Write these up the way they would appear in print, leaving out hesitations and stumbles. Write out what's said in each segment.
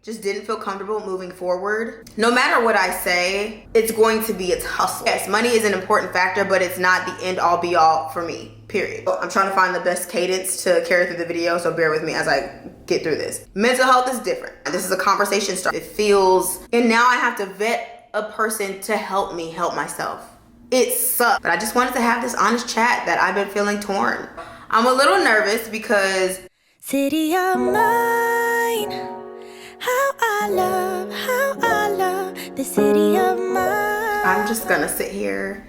just didn't feel comfortable moving forward. No matter what I say, it's going to be a tussle. Yes, money is an important factor, but it's not the end all be all for me, period. I'm trying to find the best cadence to carry through the video, so bear with me as I get through this. Mental health is different. This is a conversation starter. It feels, and now I have to vet a person to help me help myself. It sucks, but I just wanted to have this honest chat that I've been feeling torn. I'm a little nervous because city of mine, how I love the city of mine. I'm just gonna sit here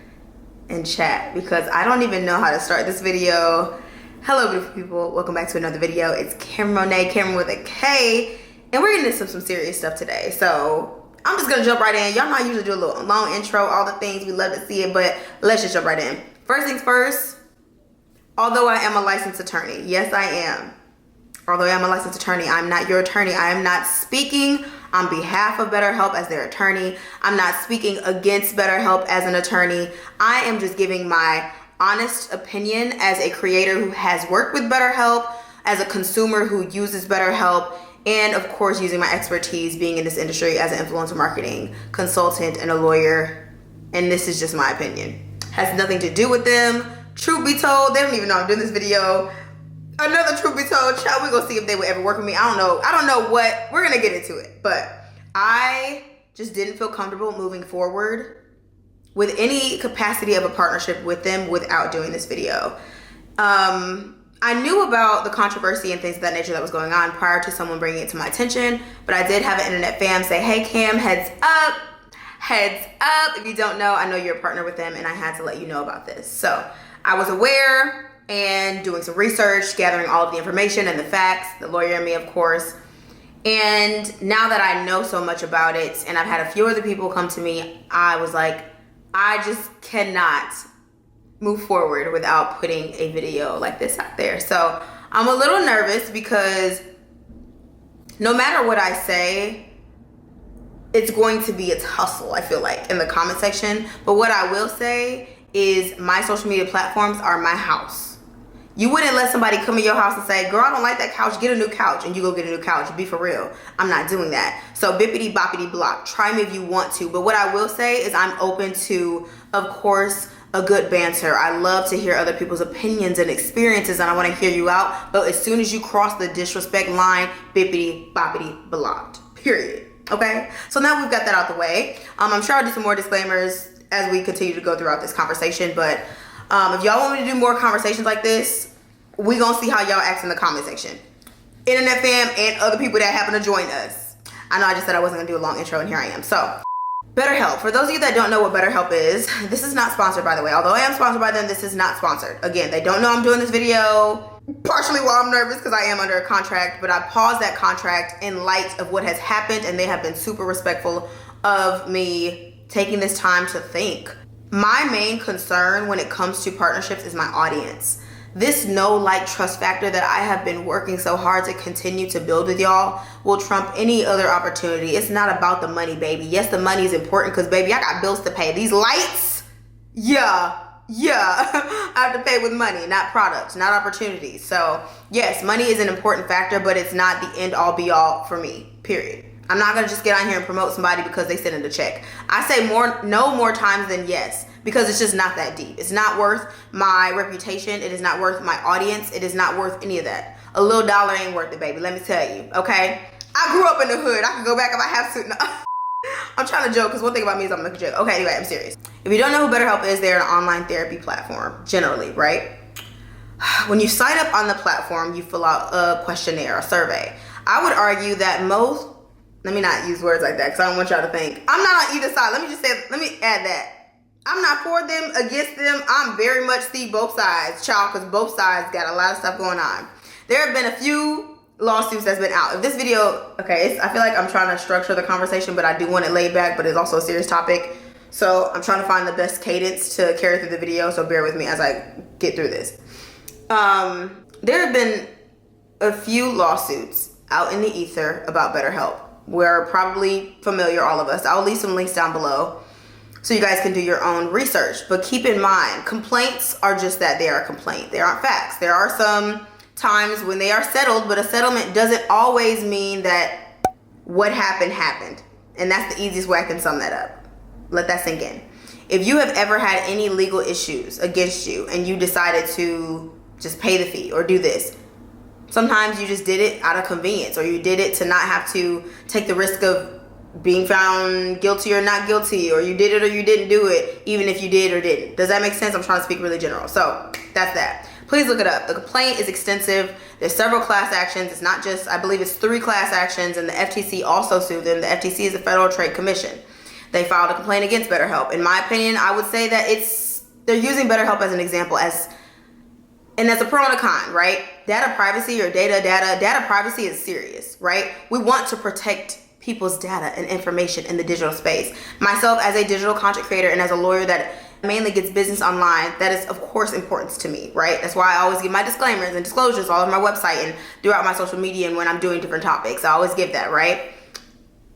and chat because I don't even know how to start this video. Hello beautiful people, welcome back to another video. It's Cameron with a K, and we're getting into some serious stuff today. So I'm just gonna jump right in. Y'all know I usually do a little long intro, all the things, we love to see it, but let's just jump right in. First things first, although I am a licensed attorney, yes I am. Although I am a licensed attorney, I'm not your attorney. I am not speaking on behalf of BetterHelp as their attorney. I'm not speaking against BetterHelp as an attorney. I am just giving my honest opinion as a creator who has worked with BetterHelp, as a consumer who uses BetterHelp, and of course using my expertise being in this industry as an influencer marketing consultant and a lawyer. And this is just my opinion. Has nothing to do with them. Truth be told, they don't even know I'm doing this video. Another truth be told, child, we're gonna see if they would ever work with me. I don't know what, we're gonna get into it. But I just didn't feel comfortable moving forward with any capacity of a partnership with them without doing this video. I knew about the controversy and things of that nature that was going on prior to someone bringing it to my attention, but I did have an internet fam say, hey Cam, heads up. If you don't know, I know you're a partner with them and I had to let you know about this. So I was aware and doing some research, gathering all of the information and the facts, the lawyer and me, of course. And now that I know so much about it and I've had a few other people come to me, I was like, I just cannot move forward without putting a video like this out there. So I'm a little nervous because no matter what I say, it's going to be a tussle, I feel like, in the comment section. But what I will say is my social media platforms are my house. You wouldn't let somebody come in your house and say, girl, I don't like that couch, get a new couch, and you go get a new couch. Be for real. I'm not doing that. So bippity boppity block. Try me if you want to. But what I will say is I'm open to, of course, a good banter. I love to hear other people's opinions and experiences, and I want to hear you out. But as soon as you cross the disrespect line, bippity boppity blocked. Period. Okay? So now we've got that out the way. I'm sure I'll do some more disclaimers as we continue to go throughout this conversation. But if y'all want me to do more conversations like this, we gonna see how y'all act in the comment section. Internet fam and other people that happen to join us. I know I just said I wasn't gonna do a long intro and here I am. So, BetterHelp. For those of you that don't know what BetterHelp is, this is not sponsored, by the way. Although I am sponsored by them, this is not sponsored. Again, they don't know I'm doing this video, partially while I'm nervous because I am under a contract, but I paused that contract in light of what has happened, and they have been super respectful of me taking this time to think. My main concern when it comes to partnerships is my audience. This know, like, trust factor that I have been working so hard to continue to build with y'all will trump any other opportunity. It's not about the money, baby. Yes, the money is important because, baby, I got bills to pay. These lights, yeah, I have to pay with money, not products, not opportunities. So, yes, money is an important factor, but it's not the end all be all for me, period. I'm not going to just get on here and promote somebody because they send in a check. I say no more times than yes. Because it's just not that deep. It's not worth my reputation. It is not worth my audience. It is not worth any of that. A little dollar ain't worth it, baby. Let me tell you, okay? I grew up in the hood. I can go back if I have to. No. I'm trying to joke because one thing about me is I'm making a joke. Okay, anyway, I'm serious. If you don't know who BetterHelp is, they're an online therapy platform, generally, right? When you sign up on the platform, you fill out a questionnaire, a survey. I would argue that let me not use words like that because I don't want y'all to think. I'm not on either side. Let me add that. I'm not for them, against them. I'm very much see both sides, child, because both sides got a lot of stuff going on. There have been a few lawsuits that's been out. If this video, okay, I feel like I'm trying to structure the conversation, but I do want it laid back, but it's also a serious topic. So I'm trying to find the best cadence to carry through the video, so bear with me as I get through this. There have been a few lawsuits out in the ether about BetterHelp. We're probably familiar, all of us. I'll leave some links down below so you guys can do your own research. But keep in mind, complaints are just that. They are a complaint. They aren't facts. There are some times when they are settled, but a settlement doesn't always mean that what happened happened. And that's the easiest way I can sum that up. Let that sink in. If you have ever had any legal issues against you and you decided to just pay the fee or do this, sometimes you just did it out of convenience, or you did it to not have to take the risk of being found guilty or not guilty, or you did it or you didn't do it, even if you did or didn't. Does that make sense? I'm trying to speak really general. So that's that. Please look it up. The complaint is extensive. There's several class actions. It's not just, I believe it's 3 class actions, and the FTC also sued them. The FTC is the Federal Trade Commission. They filed a complaint against BetterHelp. In my opinion, I would say that they're using BetterHelp as an example, and that's a pro and a con, right? Data privacy or data privacy is serious, right? We want to protect people's data and information in the digital space. Myself, as a digital content creator and as a lawyer that mainly gets business online, that is of course importance to me, right? That's why I always give my disclaimers and disclosures all over my website and throughout my social media and when I'm doing different topics. I always give that, right?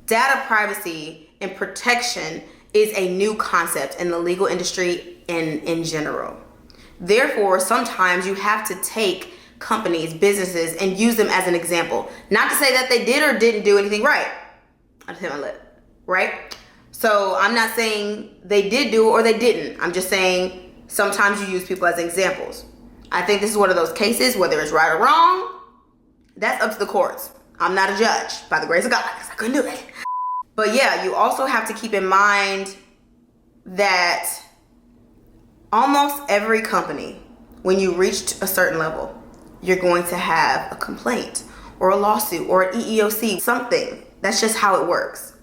Data privacy and protection is a new concept in the legal industry and in general. Therefore, sometimes you have to take companies, businesses, and use them as an example. Not to say that they did or didn't do anything right. I just hit my lip, right? So I'm not saying they did do it or they didn't. I'm just saying sometimes you use people as examples. I think this is one of those cases, whether it's right or wrong, that's up to the courts. I'm not a judge, by the grace of God, because I couldn't do it. But yeah, you also have to keep in mind that almost every company, when you reach a certain level, you're going to have a complaint or a lawsuit or an EEOC, something. That's just how it works.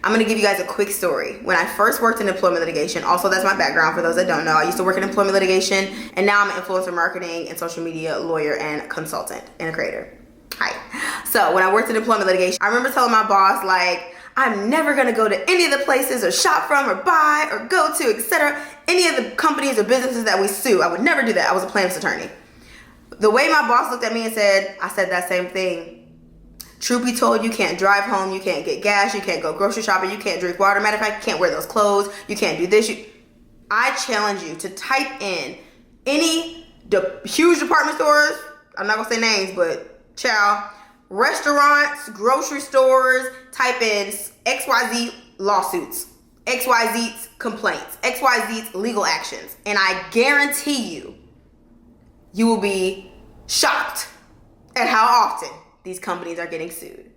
I'm going to give you guys a quick story. When I first worked in employment litigation, also that's my background for those that don't know, I used to work in employment litigation, and now I'm an influencer marketing and social media lawyer and consultant and a creator. Hi. So when I worked in employment litigation, I remember telling my boss, like, I'm never going to go to any of the places or shop from or buy or go to, etc. any of the companies or businesses that we sue. I would never do that. I was a plaintiff's attorney. The way my boss looked at me and said, I said that same thing. Truth be told, you can't drive home, you can't get gas, you can't go grocery shopping, you can't drink water. Matter of fact, you can't wear those clothes, you can't do this. I challenge you to type in any huge department stores, I'm not gonna say names, but child, restaurants, grocery stores, type in XYZ lawsuits, XYZ complaints, XYZ legal actions, and I guarantee you will be shocked at how often these companies are getting sued.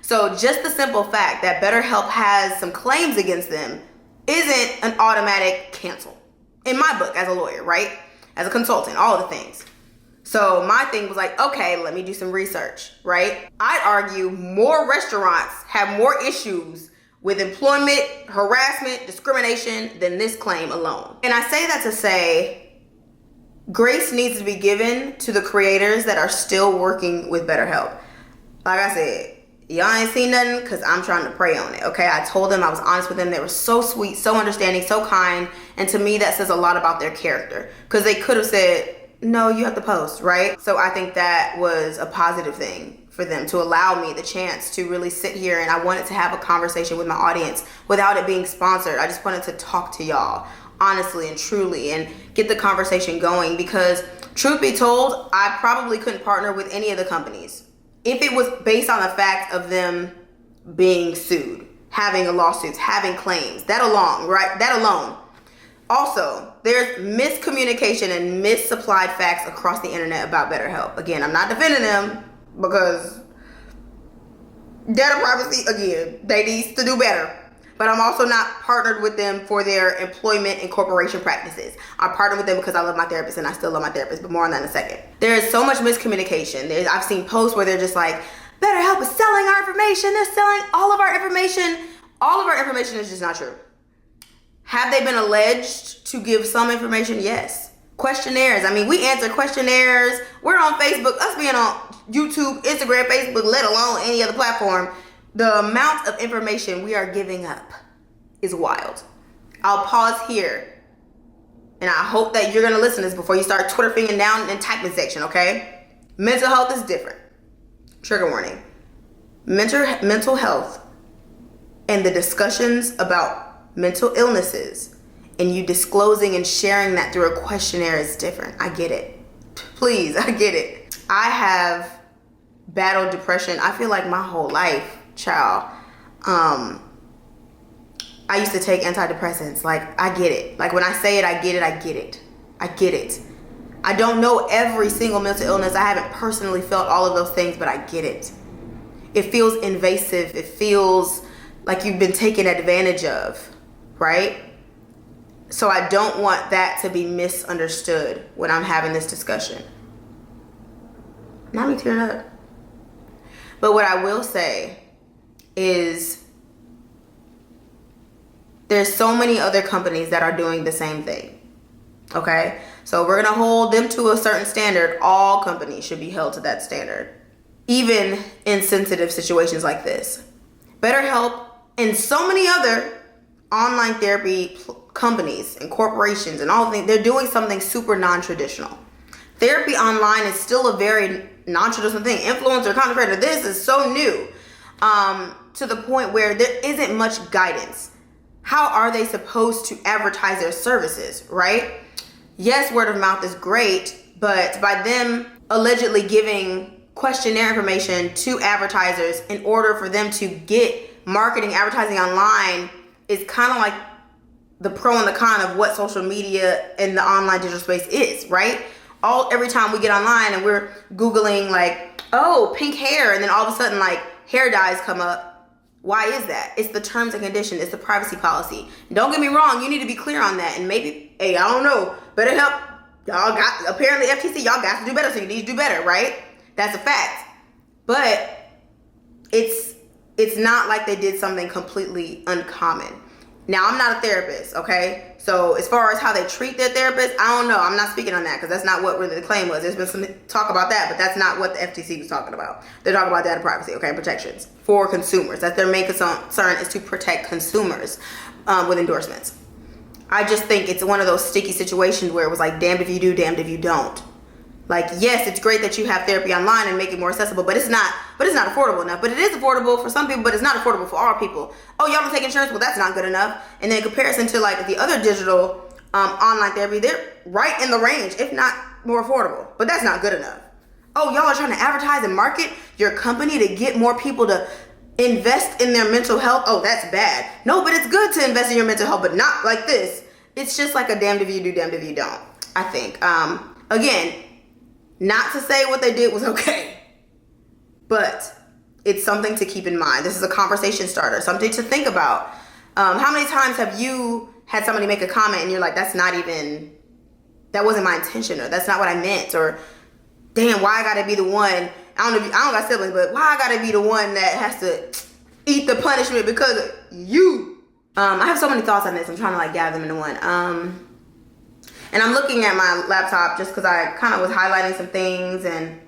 So just the simple fact that BetterHelp has some claims against them isn't an automatic cancel. In my book, as a lawyer, right? As a consultant, all of the things. So my thing was like, okay, let me do some research, right? I'd argue more restaurants have more issues with employment, harassment, discrimination than this claim alone. And I say that to say, grace needs to be given to the creators that are still working with BetterHelp. Like I said, y'all ain't seen nothing because I'm trying to pray on it, okay? I told them, I was honest with them. They were so sweet, so understanding, so kind. And to me, that says a lot about their character, because they could have said, no, you have to post, right? So I think that was a positive thing for them to allow me the chance to really sit here, and I wanted to have a conversation with my audience without it being sponsored. I just wanted to talk to y'all honestly and truly and get the conversation going, because truth be told, I probably couldn't partner with any of the companies if it was based on the fact of them being sued, having lawsuits, having claims, that alone, right? That alone. Also, there's miscommunication and misapplied facts across the internet about BetterHelp. Again, I'm not defending them, because data privacy, again, they need to do better. But I'm also not partnered with them for their employment and corporation practices. I partner with them because I love my therapist, and I still love my therapist, but more on that in a second. There is so much miscommunication. I've seen posts where they're just like, BetterHelp is selling our information. They're selling all of our information. All of our information is just not true. Have they been alleged to give some information? Yes. Questionnaires. I mean, we answer questionnaires. We're on Facebook. Us being on YouTube, Instagram, Facebook, let alone any other platform. The amount of information we are giving up is wild. I'll pause here, and I hope that you're going to listen to this before you start Twitter fingering down in the typing section, okay? Mental health is different. Trigger warning. Mental health and the discussions about mental illnesses and you disclosing and sharing that through a questionnaire is different. I get it. Please, I get it. I have battled depression, I feel like my whole life. child, I used to take antidepressants. Like, I get it. Like, when I say it, I get it. I don't know every single mental illness. I haven't personally felt all of those things, but I get it. It feels invasive. It feels like you've been taken advantage of, right? So I don't want that to be misunderstood when I'm having this discussion. Not me tearing up. But what I will say is there's so many other companies that are doing the same thing. Okay? So we're going to hold them to a certain standard. All companies should be held to that standard, even in sensitive situations like this. BetterHelp and so many other online therapy companies and corporations and all things, they're doing something super non-traditional. Therapy online is still a very non-traditional thing. Influencer, content creator, this is so new, to the point where there isn't much guidance. How are they supposed to advertise their services, right? Yes, word of mouth is great, but by them allegedly giving questionnaire information to advertisers in order for them to get marketing, advertising online, is kind of like the pro and the con of what social media and the online digital space is, right? Every time we get online and we're Googling like, oh, pink hair, and then all of a sudden like hair dyes come up. Why is that? It's the terms and conditions. It's the privacy policy. Don't get me wrong. You need to be clear on that. And maybe, hey, I don't know, BetterHelp, y'all got, apparently FTC, y'all got to do better. So you need to do better, right? That's a fact. But it's not like they did something completely uncommon. Now, I'm not a therapist, okay? So as far as how they treat their therapists, I don't know. I'm not speaking on that because that's not what really the claim was. There's been some talk about that, but that's not what the FTC was talking about. They're talking about data privacy, okay, protections for consumers. That's their main concern, is to protect consumers with endorsements. I just think it's one of those sticky situations where it was like, damned if you do, damned if you don't. Like, yes, it's great that you have therapy online and make it more accessible, but it's not affordable enough. But it is affordable for some people, but it's not affordable for all people. Oh, y'all don't take insurance? Well, that's not good enough. And then in comparison to like the other digital online therapy, they're right in the range, if not more affordable. But that's not good enough. Oh, y'all are trying to advertise and market your company to get more people to invest in their mental health? Oh, that's bad. No, but it's good to invest in your mental health, but not like this. It's just like a damned if you do, damned if you don't, I think. Again, not to say what they did was okay, but it's something to keep in mind. This is a conversation starter, something to think about. How many times have you had somebody make a comment and you're like, that wasn't my intention, or that's not what I meant, or damn, why I gotta be the one, I don't got siblings, but why I gotta be the one that has to eat the punishment because of you? I have so many thoughts on this. I'm trying to like gather them into one. And I'm looking at my laptop just because I kind of was highlighting some things and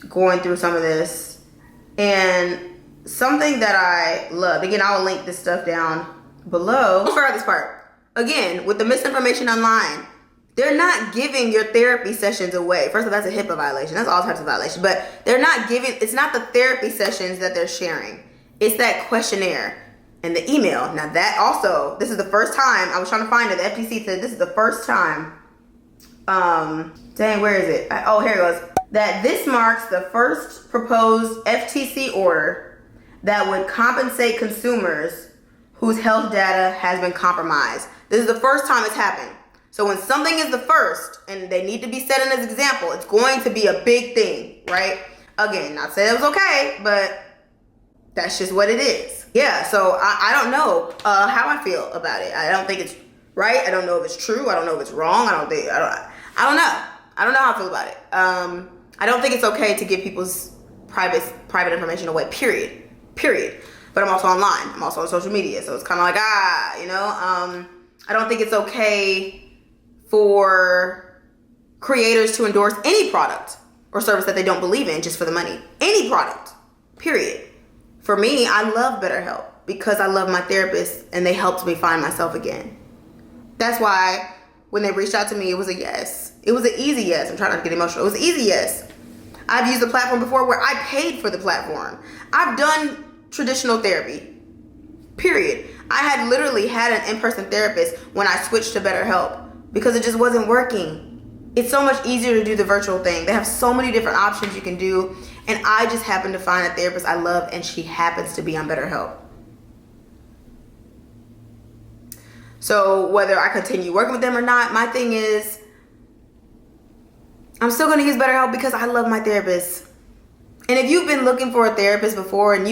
going through some of this. And something that I loved, again, I will link this stuff down below. Let's start this part. Again, with the misinformation online, they're not giving your therapy sessions away. First of all, that's a HIPAA violation. That's all types of violations. But they're not giving, it's not the therapy sessions that they're sharing. It's that questionnaire and the email. Now that also, this is the first time, I was trying to find it, the FTC said this is the first time, dang, where is it? Oh, here it goes. That this marks the first proposed FTC order that would compensate consumers whose health data has been compromised. This is the first time it's happened. So when something is the first and they need to be set in as example, it's going to be a big thing, right? Again, not saying it was okay, but that's just what it is. Yeah, so I don't know how I feel about it. I don't think it's right. I don't know if it's true. I don't know if it's wrong. I don't know. I don't know how I feel about it. I don't think it's okay to give people's private information away, period. But I'm also online. I'm also on social media. So it's kind of like, I don't think it's okay for creators to endorse any product or service that they don't believe in just for the money. Any product, period. For me, I love BetterHelp because I love my therapist and they helped me find myself again. That's why when they reached out to me, it was a yes. It was an easy yes. I'm trying not to get emotional. It was an easy yes. I've used the platform before where I paid for the platform. I've done traditional therapy, period. I had literally had an in-person therapist when I switched to BetterHelp because it just wasn't working. It's so much easier to do the virtual thing. They have so many different options you can do. And I just happened to find a therapist I love, and she happens to be on BetterHelp. So whether I continue working with them or not, my thing is, I'm still going to use BetterHelp because I love my therapist. And if you've been looking for a therapist before, and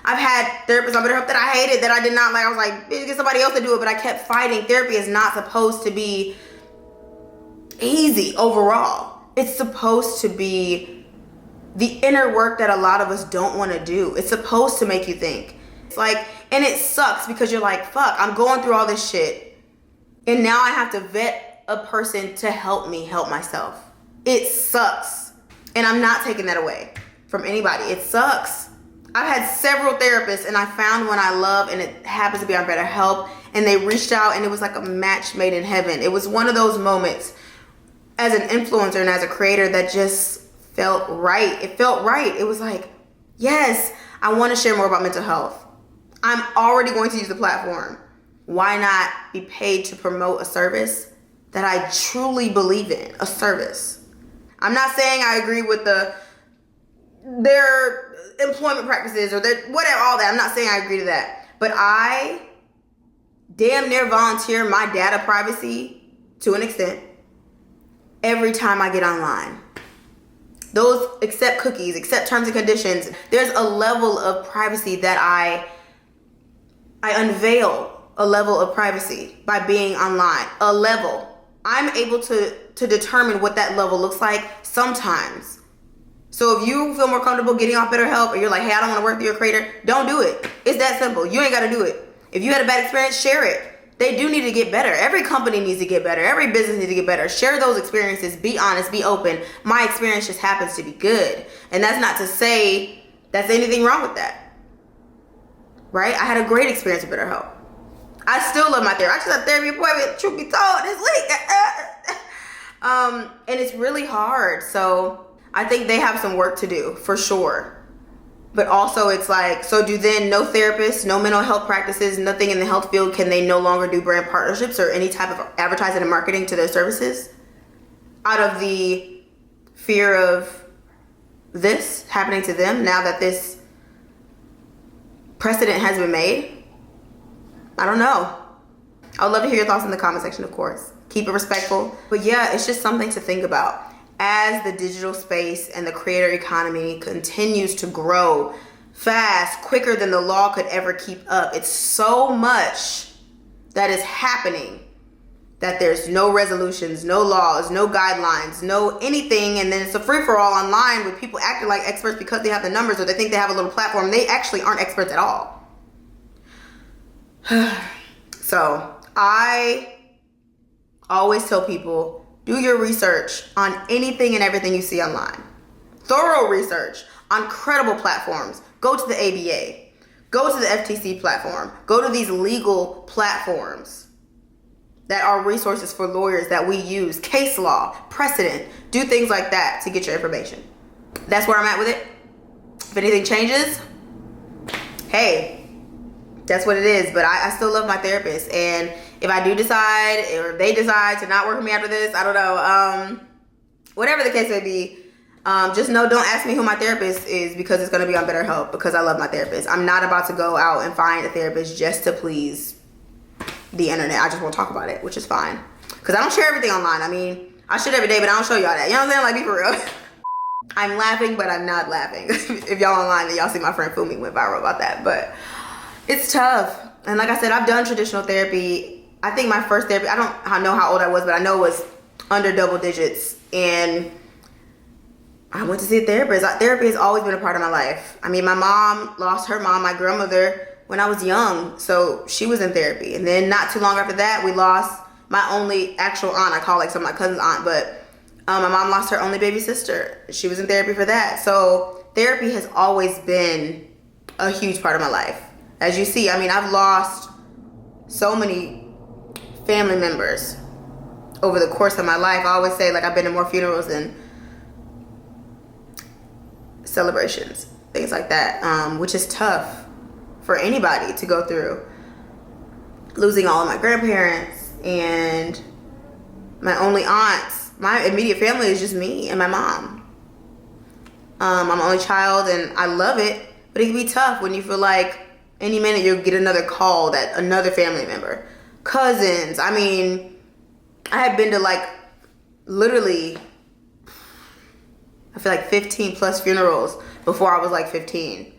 I've had therapists on BetterHelp that I hated, that I did not like. I was like, get somebody else to do it, but I kept fighting. Therapy is not supposed to be easy overall. It's supposed to be the inner work that a lot of us don't want to do. It's supposed to make you think. It's like, and it sucks because you're like, fuck, I'm going through all this shit, and now I have to vet a person to help me help myself. It sucks. And I'm not taking that away from anybody. It sucks. I've had several therapists, and I found one I love, and it happens to be on BetterHelp, and they reached out, and it was like a match made in heaven. It was one of those moments as an influencer and as a creator that just felt right. It felt right. It was like, yes, I want to share more about mental health. I'm already going to use the platform. Why not be paid to promote a service that I truly believe in? A service. I'm not saying I agree with their employment practices or their whatever, all that. I'm not saying I agree to that. But I damn near volunteer my data privacy to an extent every time I get online. Those accept cookies, accept terms and conditions. There's a level of privacy that I unveil, a level of privacy by being online. A level. I'm able to determine what that level looks like sometimes. So if you feel more comfortable getting off BetterHelp, or you're like, hey, I don't want to work with your creator, don't do it. It's that simple. You ain't got to do it. If you had a bad experience, share it. They do need to get better. Every company needs to get better. Every business needs to get better. Share those experiences. Be honest. Be open. My experience just happens to be good. And that's not to say that's anything wrong with that. Right? I had a great experience with BetterHelp. I still love my therapist. I just had a therapy appointment, truth be told, this week. And it's really hard. So I think they have some work to do, for sure. But also it's like, so do then no therapists, no mental health practices, nothing in the health field, can they no longer do brand partnerships or any type of advertising and marketing to their services out of the fear of this happening to them now that this precedent has been made? I don't know. I would love to hear your thoughts in the comment section, of course. Keep it respectful. But yeah, it's just something to think about. As the digital space and the creator economy continues to grow fast, quicker than the law could ever keep up, it's so much that is happening that there's no resolutions, no laws, no guidelines, no anything. And then it's a free-for-all online with people acting like experts because they have the numbers or they think they have a little platform. They actually aren't experts at all. So I always tell people, do your research on anything and everything you see online. Thorough research on credible platforms. Go to the ABA. Go to the FTC platform. Go to these legal platforms that are resources for lawyers that we use. Case law, precedent. Do things like that to get your information. That's where I'm at with it. If anything changes, hey, that's what it is. But I still love my therapist. And if I do decide, or they decide to not work with me after this, I don't know. Whatever the case may be, just know, don't ask me who my therapist is because it's going to be on BetterHelp because I love my therapist. I'm not about to go out and find a therapist just to please the internet. I just won't talk about it, which is fine. Because I don't share everything online. I mean, I share every day, but I don't show y'all that. You know what I'm saying? Like, be for real. I'm laughing, but I'm not laughing. If y'all online, then y'all see my friend Fumi went viral about that. But it's tough. And like I said, I've done traditional therapy. I think my first therapy, I don't know how old I was, but I know it was under double digits. And I went to see a therapist. Therapy has always been a part of my life. I mean, my mom lost her mom, my grandmother, when I was young. So she was in therapy. And then not too long after that, we lost my only actual aunt. I call like some of my cousin's aunt, but my mom lost her only baby sister. She was in therapy for that. So therapy has always been a huge part of my life. As you see, I mean, I've lost so many family members over the course of my life. I always say, like, I've been to more funerals than celebrations, things like that, which is tough for anybody to go through. Losing all of my grandparents and my only aunts. My immediate family is just me and my mom. I'm an only child and I love it, but it can be tough when you feel like any minute you'll get another call that another family member, cousins. I mean, I had been to like literally, I feel like 15 plus funerals before I was like 15.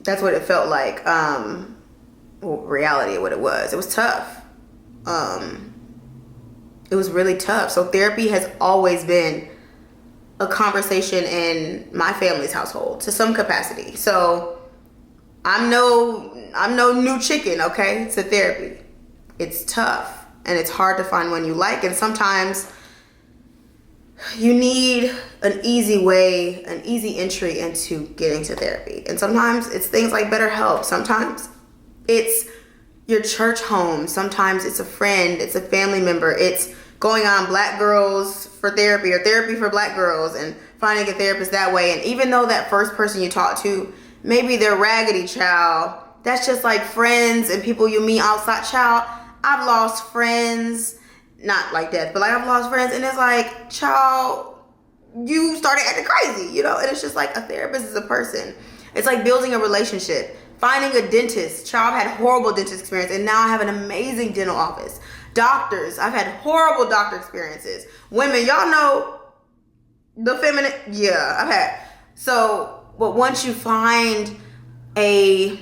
That's what it felt like. Well, reality of what it was. It was tough. It was really tough. So therapy has always been a conversation in my family's household to some capacity. So I'm no new chicken, okay, to therapy. It's tough and it's hard to find one you like, and sometimes you need an easy way, an easy entry into getting to therapy. And sometimes it's things like BetterHelp. Sometimes it's your church home. Sometimes it's a friend, it's a family member. It's going on Black Girls for Therapy or Therapy for Black Girls and finding a therapist that way. And even though that first person you talk to, maybe they're raggedy, child, that's just like friends and people you meet outside, child. I've lost friends, not like death, but like I've lost friends, and it's like, child, you started acting crazy, you know? And it's just like a therapist is a person. It's like building a relationship. Finding a dentist. Child, I've had horrible dentist experience, and now I have an amazing dental office. Doctors, I've had horrible doctor experiences. Women, y'all know the feminine, yeah, I've had. So, but once you find a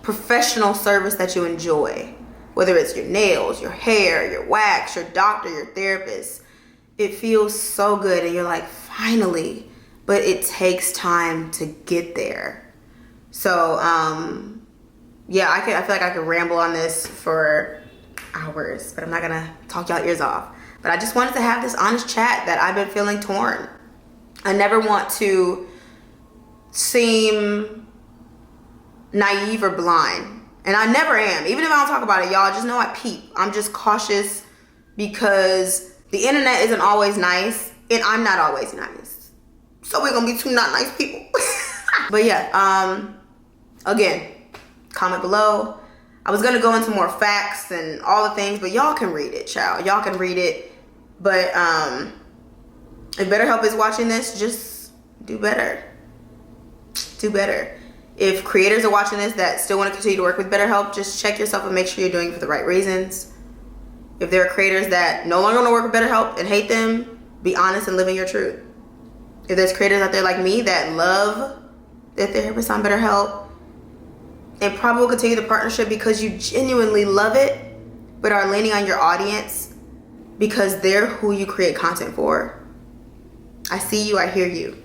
professional service that you enjoy, whether it's your nails, your hair, your wax, your doctor, your therapist, it feels so good, and you're like, finally. But it takes time to get there. So, yeah, I feel like I could ramble on this for hours, but I'm not gonna talk y'all ears off. But I just wanted to have this honest chat that I've been feeling torn. I never want to seem naive or blind, and I never am. Even if I don't talk about it, y'all just know I peep. I'm just cautious because the internet isn't always nice, and I'm not always nice. So we're gonna be two not nice people. But yeah, again, comment below. I was gonna go into more facts and all the things, but y'all can read it, child. Y'all can read it. But if BetterHelp is watching this, just do better. Do better. If creators are watching this that still want to continue to work with BetterHelp, just check yourself and make sure you're doing it for the right reasons. If there are creators that no longer want to work with BetterHelp and hate them, be honest and live in your truth. If there's creators out there like me that love their therapist on BetterHelp and probably will continue the partnership because you genuinely love it, but are leaning on your audience because they're who you create content for, I see you, I hear you.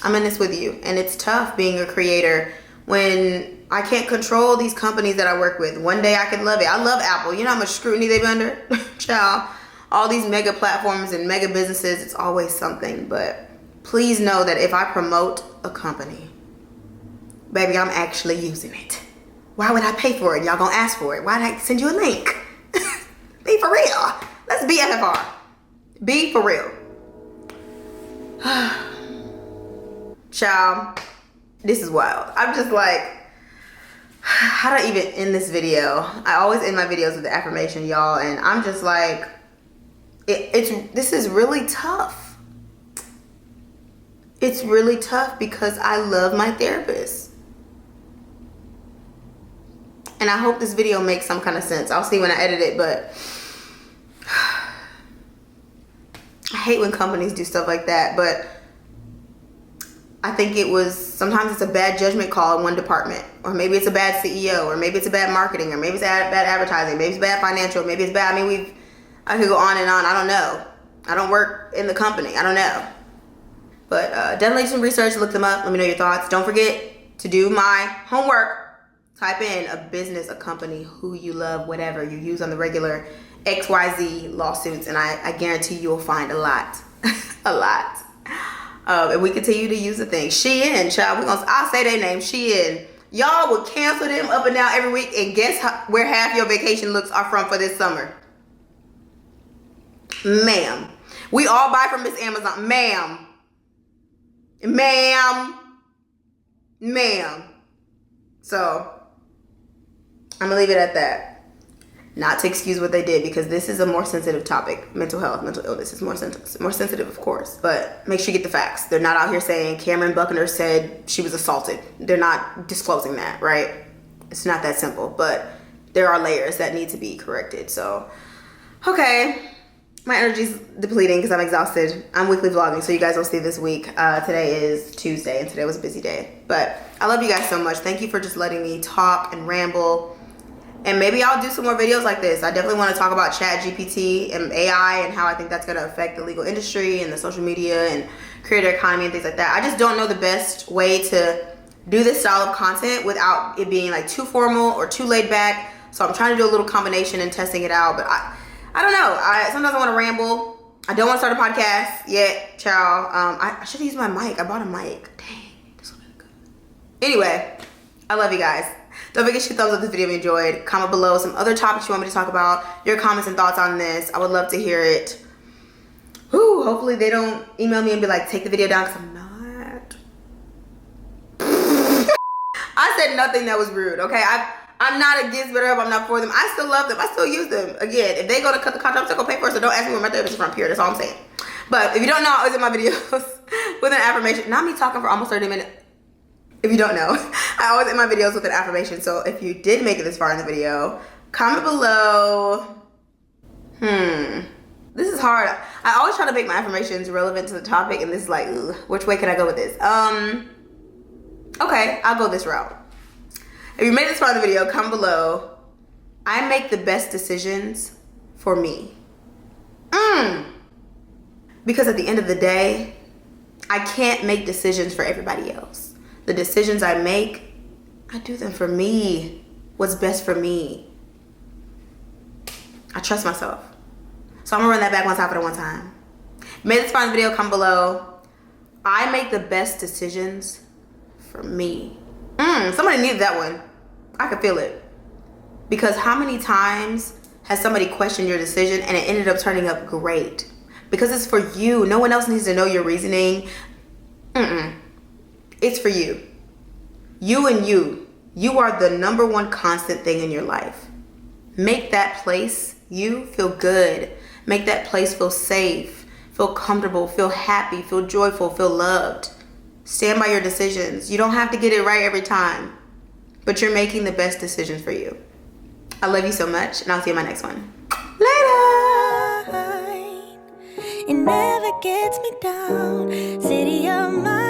I'm in this with you. And it's tough being a creator when I can't control these companies that I work with. One day I could love it. I love Apple. You know how much scrutiny they've been under? Child, all these mega platforms and mega businesses, it's always something. But please know that if I promote a company, baby, I'm actually using it. Why would I pay for it? Y'all gonna ask for it. Why'd I send you a link? Be for real. Let's be FFR. Be for real. Child, this is wild. I'm just like, how do I even end this video? I always end my videos with the affirmation, y'all, and I'm just like, this is really tough. It's really tough because I love my therapist. And I hope this video makes some kind of sense. I'll see when I edit it, but I hate when companies do stuff like that, but I think sometimes it's a bad judgment call in one department, or maybe it's a bad CEO, or maybe it's a bad marketing, or maybe it's bad advertising, maybe it's bad financial, maybe it's bad, I could go on and on, I don't know. I don't work in the company, I don't know. But definitely do some research, look them up, let me know your thoughts. Don't forget to do my homework. Type in a business, a company, who you love, whatever you use on the regular, XYZ lawsuits, and I guarantee you'll find a lot. A lot. And we continue to use the thing. Shein, child, I'll say their name, Shein. Y'all will cancel them up and down every week, and guess where half your vacation looks are from for this summer? Ma'am. We all buy from Miss Amazon. Ma'am. So, I'm gonna leave it at that. Not to excuse what they did, because this is a more sensitive topic. Mental health, mental illness is more sensitive, of course. But make sure you get the facts. They're not out here saying Cameron Buckner said she was assaulted. They're not disclosing that, right? It's not that simple. But there are layers that need to be corrected. So, okay. My energy's depleting because I'm exhausted. I'm weekly vlogging, so you guys will see this week. Today is Tuesday, and today was a busy day. But I love you guys so much. Thank you for just letting me talk and ramble. And maybe I'll do some more videos like this. I definitely want to talk about ChatGPT and AI and how I think that's going to affect the legal industry and the social media and creator economy and things like that. I just don't know the best way to do this style of content without it being like too formal or too laid back. So I'm trying to do a little combination and testing it out. But I don't know. Sometimes I want to ramble. I don't want to start a podcast yet, child. I should have used my mic. I bought a mic. Dang, this would be good. Anyway, I love you guys. Don't forget to thumbs up this video if you enjoyed. Comment below some other topics you want me to talk about. Your comments and thoughts on this. I would love to hear it. Whew, hopefully they don't email me and be like, take the video down, because I'm not. I said nothing that was rude, okay? I'm not against BetterHelp. I'm not for them. I still love them. I still use them. Again, if they go to cut the contract, I'm still going to pay for it, so don't ask me where my therapist is from, period. That's all I'm saying. But if you don't know, I was in my videos with an affirmation. Not me talking for almost 30 minutes. If you don't know, I always end my videos with an affirmation. So if you did make it this far in the video, comment below. This is hard. I always try to make my affirmations relevant to the topic, and this is like, ugh, which way can I go with this? Okay, I'll go this route. If you made it this far in the video, comment below. I make the best decisions for me. Because at the end of the day, I can't make decisions for everybody else. The decisions I make, I do them for me. What's best for me. I trust myself. So I'm gonna run that back one time. Made this far in the video, comment below. I make the best decisions for me. Somebody needed that one. I could feel it. Because how many times has somebody questioned your decision and it ended up turning up great? Because it's for you. No one else needs to know your reasoning. It's for you. You and you. You are the number one constant thing in your life. Make that place, you, feel good. Make that place feel safe, feel comfortable, feel happy, feel joyful, feel loved. Stand by your decisions. You don't have to get it right every time, but you're making the best decisions for you. I love you so much, and I'll see you in my next one. Later! It never gets me down. City of mine.